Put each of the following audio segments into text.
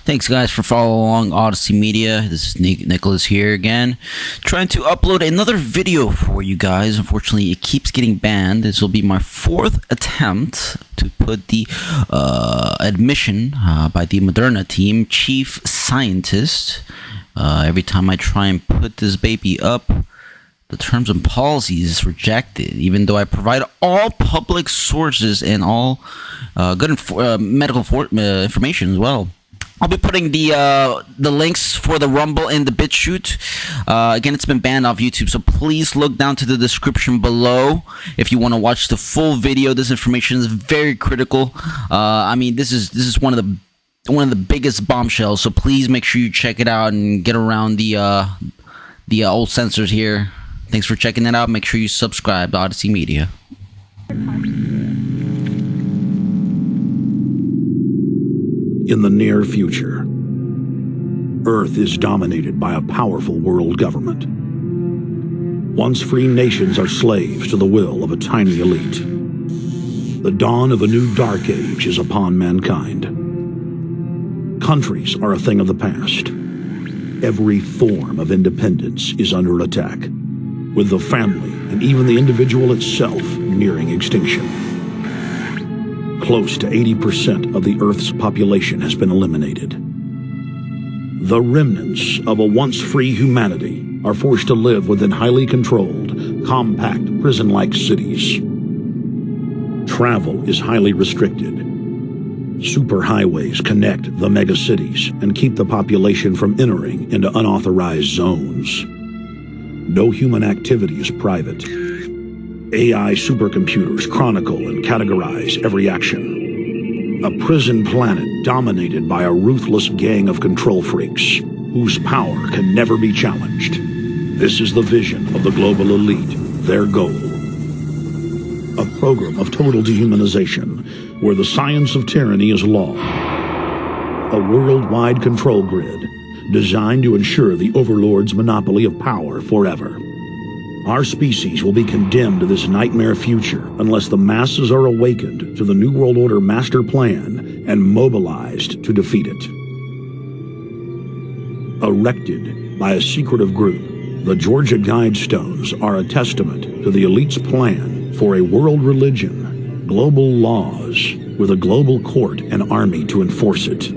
Thanks guys for following along Odyssey Media. This is Nicholas here again, trying to upload another video for you guys. Unfortunately, it keeps getting banned. This will be my fourth attempt to put the admission by the Moderna team chief scientist. Every time I try and put this baby up, the terms and policies is rejected, even though I provide all public sources and all good medical information as well. I'll be putting the links for the Rumble and the BitChute. Again, it's been banned off YouTube, so please look down to the description below if you want to watch the full video. This information is very critical. I mean, this is one of the biggest bombshells, so please make sure you check it out and get around the old censors here. Thanks for checking it out. Make sure you subscribe to Odyssey Media. In the near future, Earth is dominated by a powerful world government. Once free nations are slaves to the will of a tiny elite. The dawn of a new dark age is upon mankind. Countries are a thing of the past. Every form of independence is under attack, with the family and even the individual itself nearing extinction. Close to 80% of the Earth's population has been eliminated. The remnants of a once free humanity are forced to live within highly controlled, compact, prison-like cities. Travel is highly restricted. Superhighways connect the megacities and keep the population from entering into unauthorized zones. No human activity is private. AI supercomputers chronicle and categorize every action. A prison planet dominated by a ruthless gang of control freaks, whose power can never be challenged. This is the vision of the global elite, their goal. A program of total dehumanization, where the science of tyranny is law. A worldwide control grid, designed to ensure the overlord's monopoly of power forever. Our species will be condemned to this nightmare future unless the masses are awakened to the New World Order master plan and mobilized to defeat it. Erected by a secretive group, the Georgia Guidestones are a testament to the elite's plan for a world religion, global laws, with a global court and army to enforce it.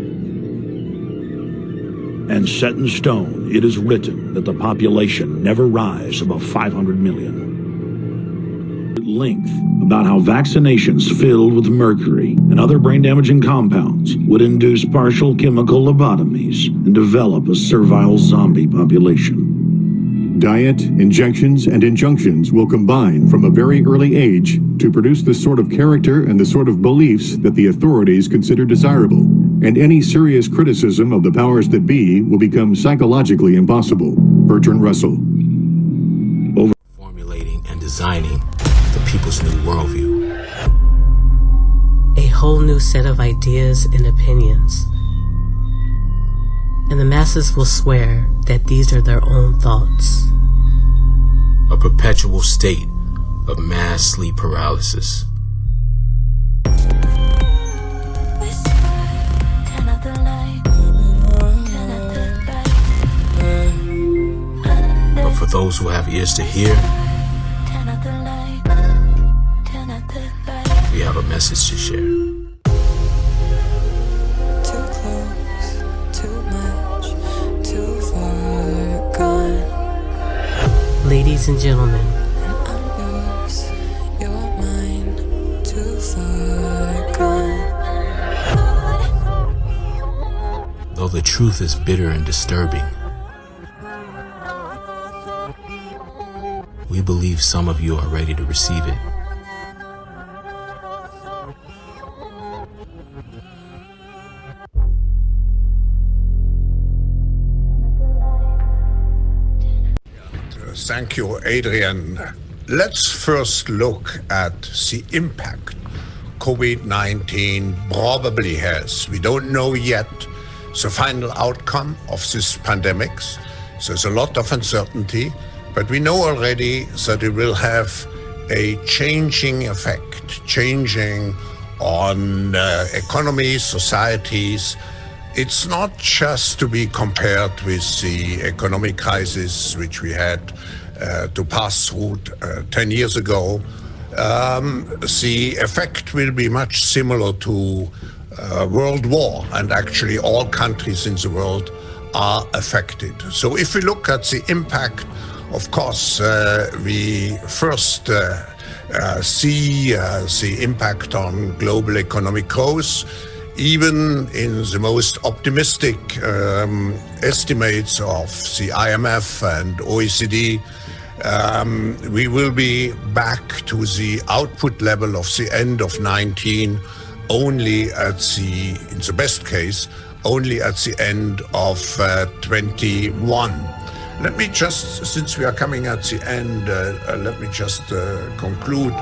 And set in stone, it is written that the population never rise above 500 million. At length, about how vaccinations filled with mercury and other brain-damaging compounds would induce partial chemical lobotomies and develop a servile zombie population. Diet, injections, and injunctions will combine from a very early age to produce the sort of character and the sort of beliefs that the authorities consider desirable. And any serious criticism of the powers that be will become psychologically impossible. Bertrand Russell. Formulating and designing the people's new worldview. A whole new set of ideas and opinions. And the masses will swear that these are their own thoughts. A perpetual state of mass sleep paralysis. But for those who have ears to hear, we have a message to share. Ladies and gentlemen, though the truth is bitter and disturbing, we believe some of you are ready to receive it. Thank you, Adrian. Let's first look at the impact COVID-19 probably has. We don't know yet the final outcome of this pandemic. There's a lot of uncertainty, but we know already that it will have a changing effect, changing on economies, societies, it's not just to be compared with the economic crisis which we had to pass through 10 years ago. The effect will be much similar to World War, and actually all countries in the world are affected. So if we look at the impact, of course, we first see the impact on global economic growth. Even in the most optimistic estimates of the IMF and OECD, we will be back to the output level of the end of 19 only at the, in the best case, only at the end of 21. Let me just, since we are coming at the end, let me just conclude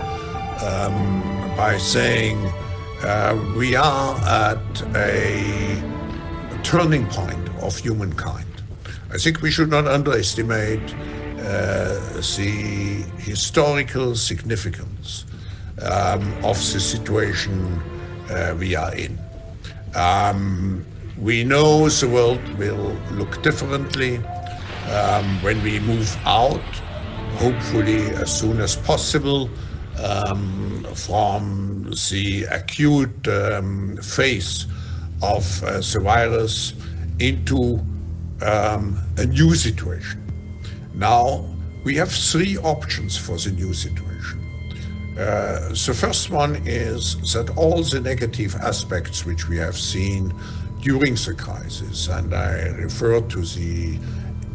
by saying we are at a turning point of humankind. I think we should not underestimate the historical significance of the situation we are in. We know the world will look differently when we move out, hopefully as soon as possible, from the acute phase of the virus into a new situation. Now, we have three options for the new situation. The first one is that all the negative aspects which we have seen during the crisis, and I refer to the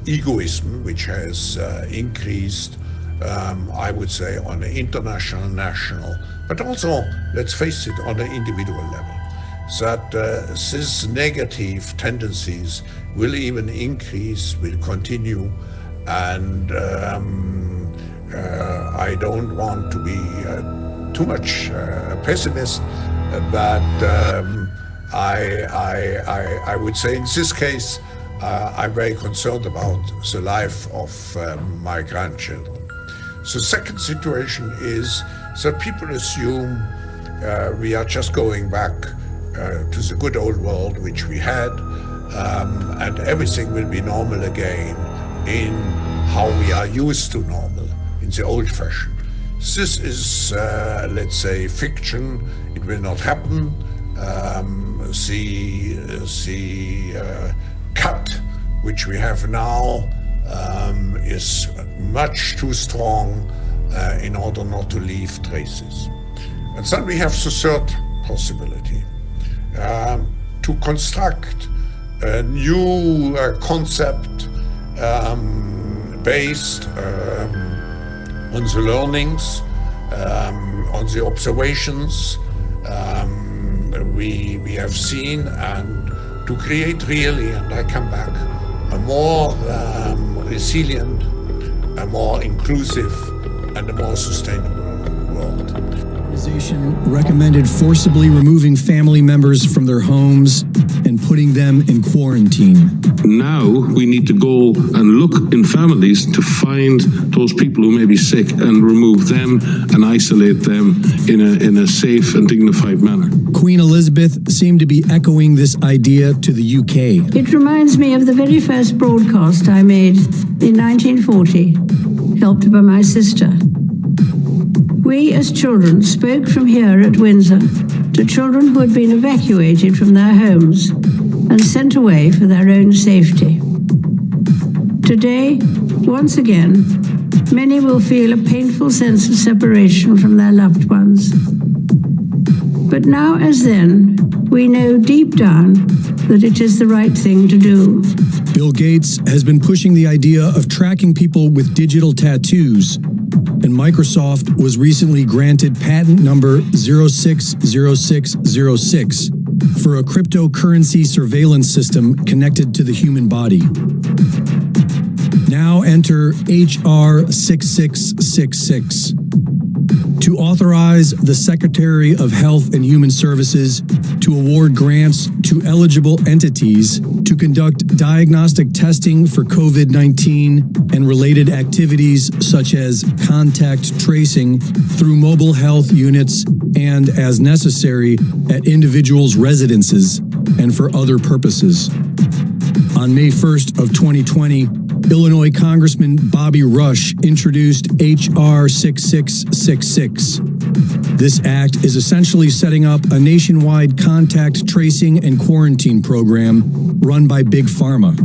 egoism which has increased, I would say, on an international, national, but also, let's face it, on an individual level, that these negative tendencies will even increase, will continue, and I don't want to be too much a pessimist, but I would say in this case, I'm very concerned about the life of my grandchildren. The second situation is that people assume we are just going back to the good old world which we had, and everything will be normal again in how we are used to normal, in the old fashion. This is, let's say, fiction. It will not happen. The cut which we have now is much too strong in order not to leave traces. And then we have the third possibility, to construct a new concept based on the learnings, on the observations we have seen, and to create really, and I come back, a more resilient, a more inclusive, and a more sustainable world. The organization recommended forcibly removing family members from their homes and putting them in quarantine. Now we need to go and look in families to find those people who may be sick and remove them and isolate them in a safe and dignified manner. Queen Elizabeth seemed to be echoing this idea to the UK. It reminds me of the very first broadcast I made in 1940, helped by my sister. We as children spoke from here at Windsor to children who had been evacuated from their homes and sent away for their own safety. Today, once again, many will feel a painful sense of separation from their loved ones. But now as then, we know deep down that it is the right thing to do. Bill Gates has been pushing the idea of tracking people with digital tattoos, and Microsoft was recently granted patent number 060606 for a cryptocurrency surveillance system connected to the human body. Now enter HR 6666 to authorize the Secretary of Health and Human Services to award grants to eligible entities to conduct diagnostic testing for COVID-19 and related activities such as contact tracing through mobile health units and, as necessary, at individuals' residences. and for other purposes. On May 1st of 2020, Illinois Congressman Bobby Rush introduced H.R. 6666. This act is essentially setting up a nationwide contact tracing and quarantine program run by Big Pharma.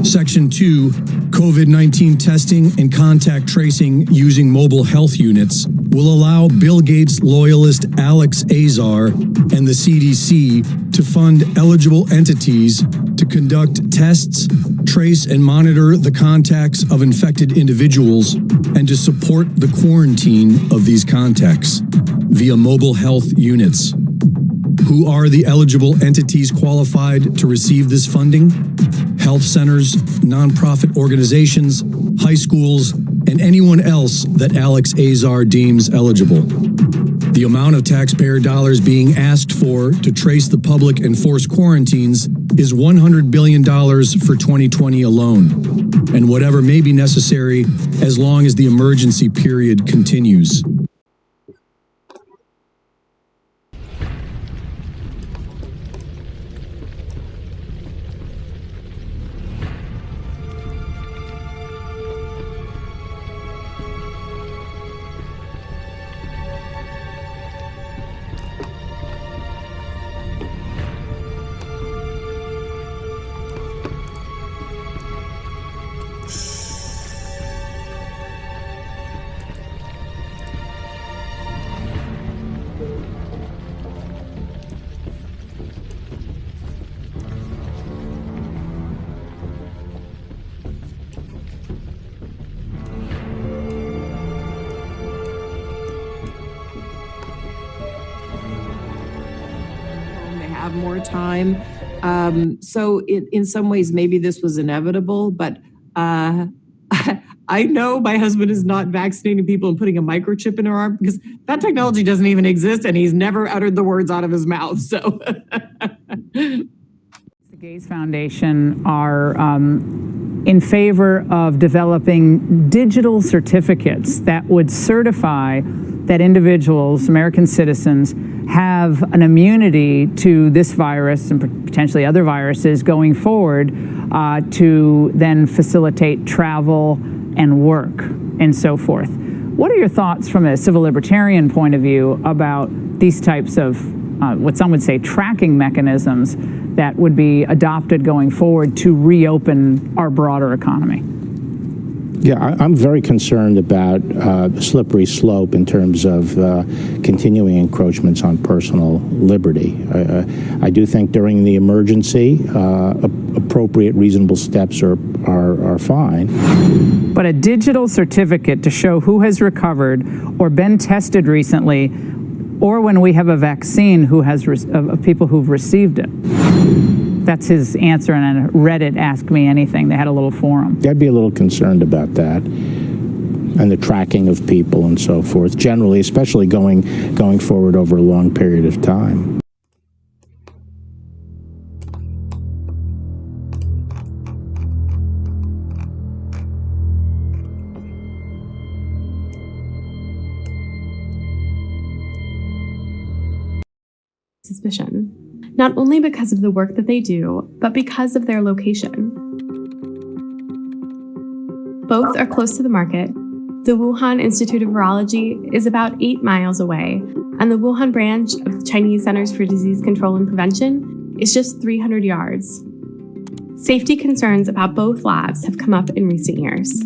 Section 2, COVID-19 testing and contact tracing using mobile health units, will allow Bill Gates loyalist Alex Azar and the CDC to fund eligible entities to conduct tests, trace and monitor the contacts of infected individuals, and to support the quarantine of these contacts via mobile health units. Who are the eligible entities qualified to receive this funding? Health centers, nonprofit organizations, high schools, and anyone else that Alex Azar deems eligible. The amount of taxpayer dollars being asked for to trace the public and force quarantines is $100 billion for 2020 alone, and whatever may be necessary as long as the emergency period continues. Have more time. So in some ways, maybe this was inevitable, but I know my husband is not vaccinating people and putting a microchip in her arm because that technology doesn't even exist and he's never uttered the words out of his mouth. So the Gates Foundation are in favor of developing digital certificates that would certify that individuals, American citizens, have an immunity to this virus and potentially other viruses going forward to then facilitate travel and work and so forth. What are your thoughts from a civil libertarian point of view about these types of what some would say tracking mechanisms that would be adopted going forward to reopen our broader economy? Yeah, I'm very concerned about the slippery slope in terms of continuing encroachments on personal liberty. I do think during the emergency, appropriate, reasonable steps are fine. But a digital certificate to show who has recovered or been tested recently, or when we have a vaccine who has of people who've received it. That's his answer on Reddit, Ask Me Anything. They had a little forum. I'd be a little concerned about that and the tracking of people and so forth, generally, especially going forward over a long period of time. Suspicion. Not only because of the work that they do, but because of their location. Both are close to the market. The Wuhan Institute of Virology is about 8 miles away, and the Wuhan branch of the Chinese Centers for Disease Control and Prevention is just 300 yards. Safety concerns about both labs have come up in recent years.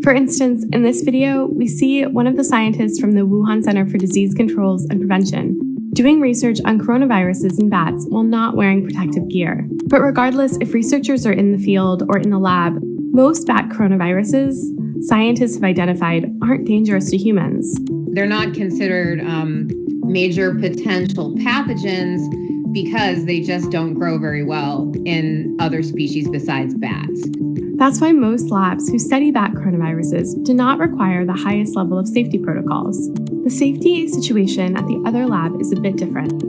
For instance, in this video, we see one of the scientists from the Wuhan Center for Disease Control and Prevention doing research on coronaviruses in bats while not wearing protective gear. But regardless if researchers are in the field or in the lab, most bat coronaviruses scientists have identified aren't dangerous to humans. They're not considered major potential pathogens because they just don't grow very well in other species besides bats. That's why most labs who study bat coronaviruses do not require the highest level of safety protocols. The safety situation at the other lab is a bit different.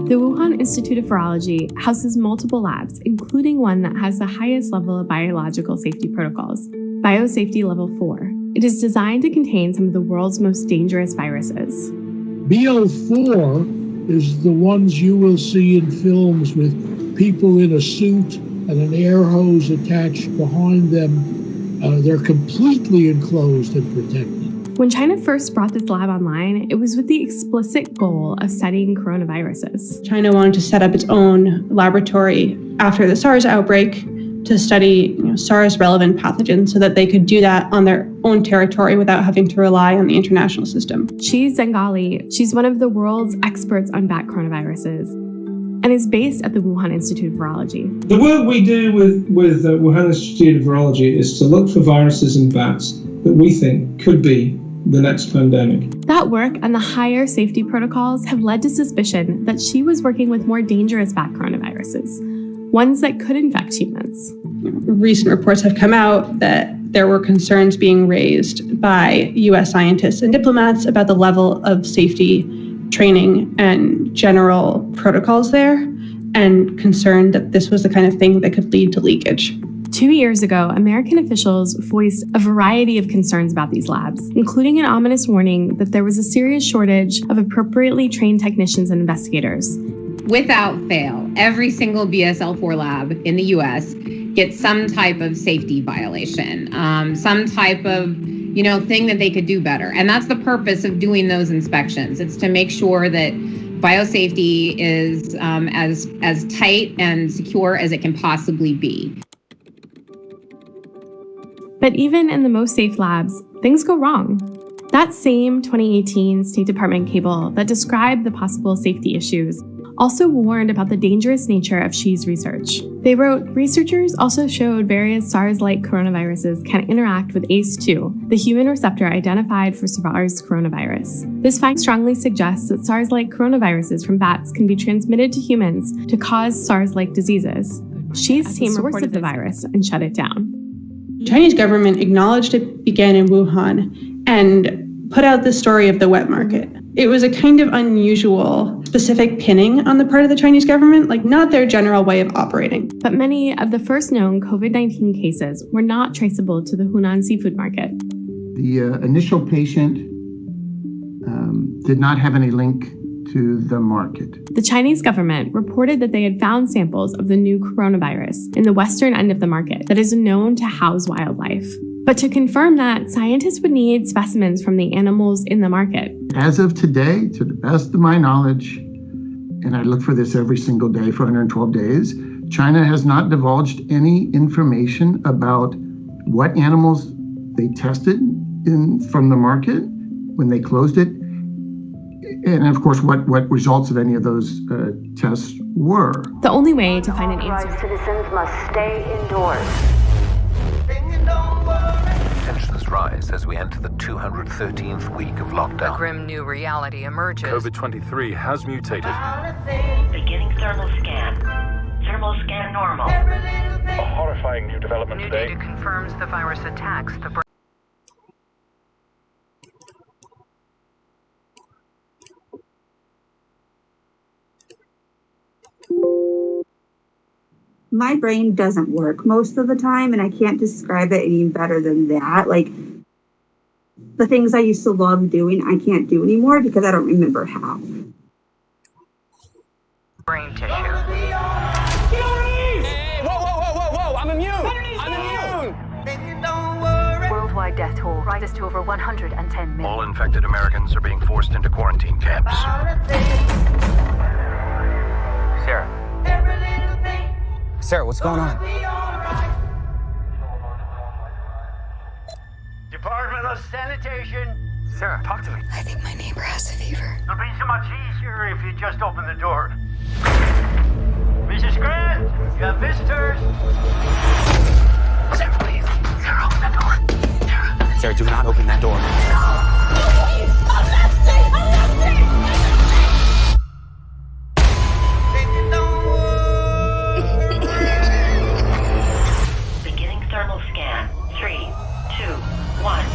The Wuhan Institute of Virology houses multiple labs, including one that has the highest level of biological safety protocols, Biosafety Level 4. It is designed to contain some of the world's most dangerous viruses. BO4 is the ones you will see in films with people in a suit and an air hose attached behind them. They're completely enclosed and protected. When China first brought this lab online, it was with the explicit goal of studying coronaviruses. China wanted to set up its own laboratory after the SARS outbreak to study SARS-relevant pathogens so that they could do that on their own territory without having to rely on the international system. She's Zengali. She's one of the world's experts on bat coronaviruses and is based at the Wuhan Institute of Virology. The work we do with the Wuhan Institute of Virology is to look for viruses in bats that we think could be the next pandemic. That work and the higher safety protocols have led to suspicion that she was working with more dangerous bat coronaviruses, ones that could infect humans. Recent reports have come out that there were concerns being raised by U.S. scientists and diplomats about the level of safety, training, and general protocols there, and concerned that this was the kind of thing that could lead to leakage. 2 years ago, American officials voiced a variety of concerns about these labs, including an ominous warning that there was a serious shortage of appropriately trained technicians and investigators. Without fail, every single BSL-4 lab in the US gets some type of safety violation, some type of thing that they could do better. And that's the purpose of doing those inspections. It's to make sure that biosafety is as tight and secure as it can possibly be. But even in the most safe labs, things go wrong. That same 2018 State Department cable that described the possible safety issues also warned about the dangerous nature of Xi's research. They wrote, researchers also showed various SARS-like coronaviruses can interact with ACE2, the human receptor identified for SARS coronavirus. This fact strongly suggests that SARS-like coronaviruses from bats can be transmitted to humans to cause SARS-like diseases. Xi's team reported the virus and shut it down. The Chinese government acknowledged it began in Wuhan and put out the story of the wet market. It was a kind of unusual, specific pinning on the part of the Chinese government, like not their general way of operating. But many of the first known COVID-19 cases were not traceable to the Hunan seafood market. The initial patient did not have any link to the market. The Chinese government reported that they had found samples of the new coronavirus in the western end of the market that is known to house wildlife. But to confirm that, scientists would need specimens from the animals in the market. As of today, to the best of my knowledge, and I look for this every single day for 112 days, China has not divulged any information about what animals they tested from the market when they closed it, and of course what results of any of those tests were. The only way to find an answer. Citizens must stay indoors. Tensions rise as we enter the 213th week of lockdown. A grim new reality emerges. COVID-23 has mutated. Beginning thermal scan. Thermal scan normal. A horrifying new development New today. data confirms the virus attacks the brain. My brain doesn't work most of the time, and I can't describe it any better than that. Like, the things I used to love doing, I can't do anymore because I don't remember how. Brain tissue. Hey, whoa, I'm immune! I'm immune! Worldwide death toll rises to over 110 million. All infected Americans are being forced into quarantine camps. Sarah, what's going on? Department of Sanitation. Sarah, talk to me. I think my neighbor has a fever. It'll be so much easier if you just open the door. Mrs. Grant, you have visitors. Sarah, please. Sarah, open that door. Sarah, do not open that door. Beginning thermal scan. 3, 2, 1.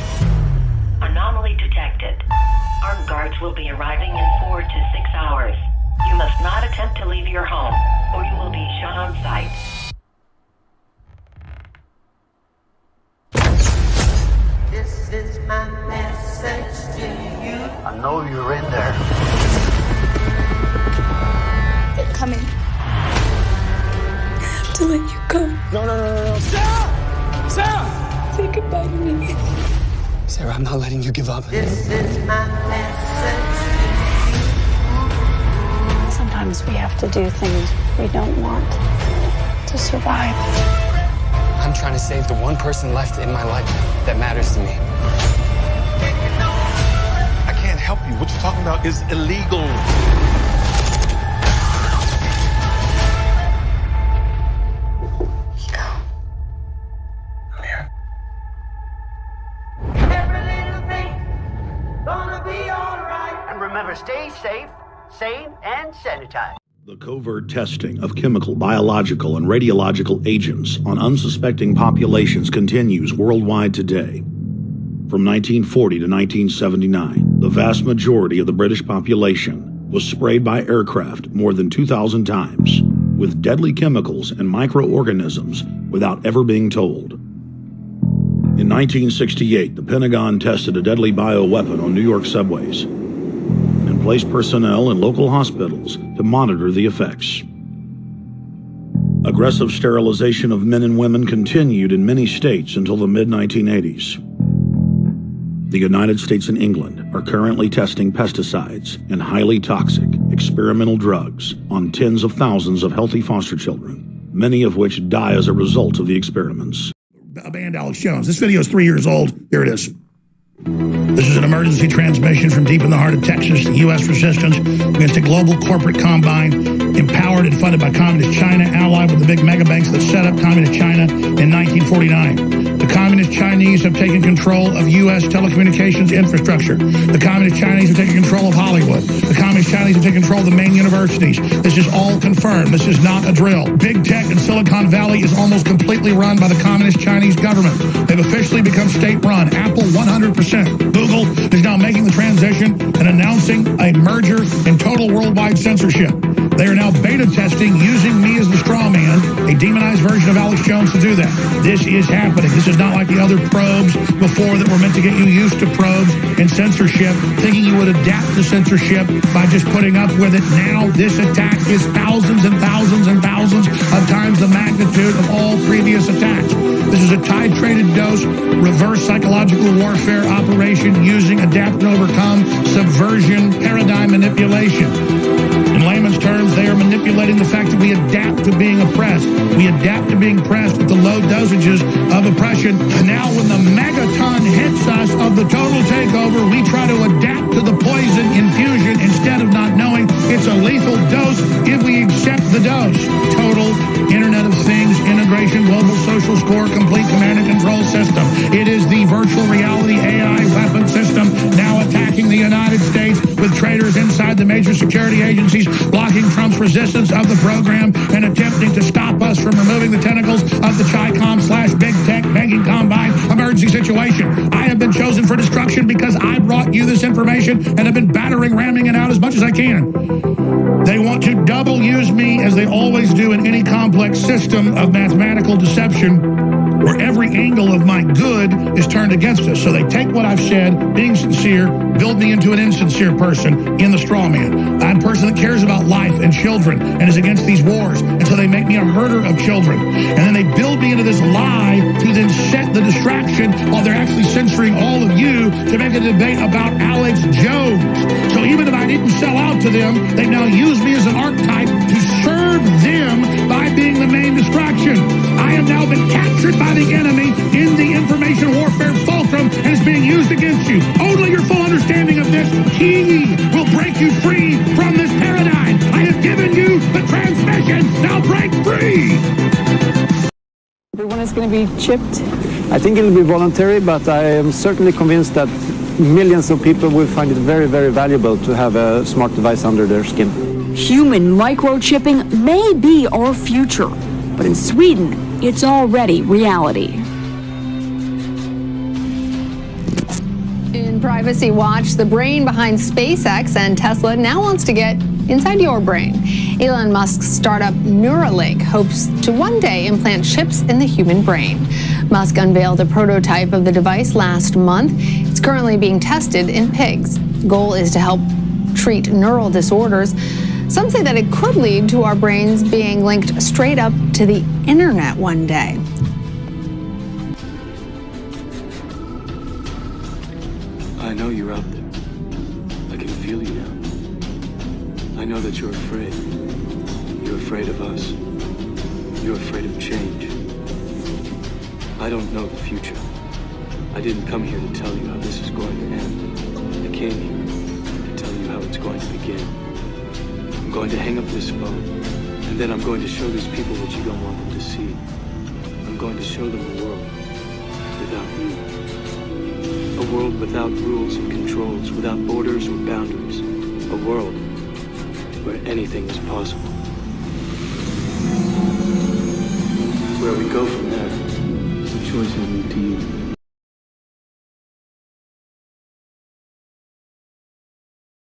Anomaly detected. Armed guards will be arriving in 4 to 6 hours. You must not attempt to leave your home, or you will be shot on sight. This is my message to you. I know you're in there. to let you go. No. Sarah! Sarah! Say goodbye to me. Sarah, I'm not letting you give up. This is my message. Sometimes we have to do things we don't want to survive. I'm trying to save the one person left in my life that matters to me. I can't help you. What you're talking about is illegal. Remember, stay safe, sane, and sanitized. The covert testing of chemical, biological, and radiological agents on unsuspecting populations continues worldwide today. From 1940 to 1979, the vast majority of the British population was sprayed by aircraft more than 2,000 times with deadly chemicals and microorganisms without ever being told. In 1968, the Pentagon tested a deadly bioweapon on New York subways and placed personnel in local hospitals to monitor the effects. Aggressive sterilization of men and women continued in many states until the mid-1980s. The United States and England are currently testing pesticides and highly toxic experimental drugs on tens of thousands of healthy foster children, many of which die as a result of the experiments. Banned Alex Jones. This video is 3 years old. Here it is. This is an emergency transmission from deep in the heart of Texas, the U.S. resistance against a global corporate combine empowered and funded by Communist China, allied with the big mega banks that set up Communist China in 1949. The Communist Chinese have taken control of U.S. telecommunications infrastructure. The Communist Chinese have taken control of Hollywood. The Communist Chinese have taken control of the main universities. This is all confirmed. This is not a drill. Big tech in Silicon Valley is almost completely run by the Communist Chinese government. They've officially become state-run. Apple, 100%. Google is now making the transition and announcing a merger and total worldwide censorship. They are now beta testing using me as the straw man, a demonized version of Alex Jones, to do that. This is happening. This is not like the other probes before that were meant to get you used to probes and censorship, thinking you would adapt to censorship by just putting up with it. Now this attack is thousands and thousands and thousands of times the magnitude of all previous attacks. This is a titrated dose, reverse psychological warfare operation using adapt and overcome subversion paradigm manipulation. In layman's terms, they are manipulating the fact that we adapt to being oppressed. We adapt to being pressed at the low dosages of oppression. And now when the megaton hits us of the total takeover, we try to adapt to the poison infusion instead of not knowing it's a lethal dose if we accept the dose. Total Internet of Things integration, global social score, complete command and control system. It is the virtual reality AI weapon system now attacking the United States with traitors inside the major security agencies, blocking Trump's resistance of the program and attempting to stop us from removing the tentacles of the Chi-Com/Big Tech banking combine emergency situation. I have been chosen for destruction because I brought you this information and have been ramming it out as much as I can. They want to double use me, as they always do in any complex system of mathematical deception, where every angle of my good is turned against us. So they take what I've said, being sincere, build me into an insincere person in the straw man. I'm a person that cares about life and children and is against these wars. And so they make me a herder of children. And then they build me into this lie to then set the distraction while they're actually censoring all of you to make a debate about Alex Jones. So even if I didn't sell out to them, they now use me as an archetype to serve them by being the main distraction. I have now been captured by the enemy in the information warfare fulcrum and is being used against you. Only your full understanding of this key will break you free from this paradigm. I have given you the transmission. Now break free. Everyone is going to be chipped. I think it will be voluntary, but I am certainly convinced that millions of people will find it very, very valuable to have a smart device under their skin. Human microchipping may be our future, but in Sweden, it's already reality. In Privacy Watch, the brain behind SpaceX and Tesla now wants to get inside your brain. Elon Musk's startup Neuralink hopes to one day implant chips in the human brain. Musk unveiled a prototype of the device last month. It's currently being tested in pigs. The goal is to help treat neural disorders Some say that it could lead to our brains being linked straight up to the internet one day. I know you're out there. I can feel you now. I know that you're afraid. You're afraid of us. You're afraid of change. I don't know the future. I didn't come here to tell you how this is going to end. I came here to tell you how it's going to begin. I'm going to hang up this phone, and then I'm going to show these people what you don't want them to see. I'm going to show them a world without you. A world without rules and controls, without borders or boundaries. A world where anything is possible. Where we go from there is a choice I leave to you.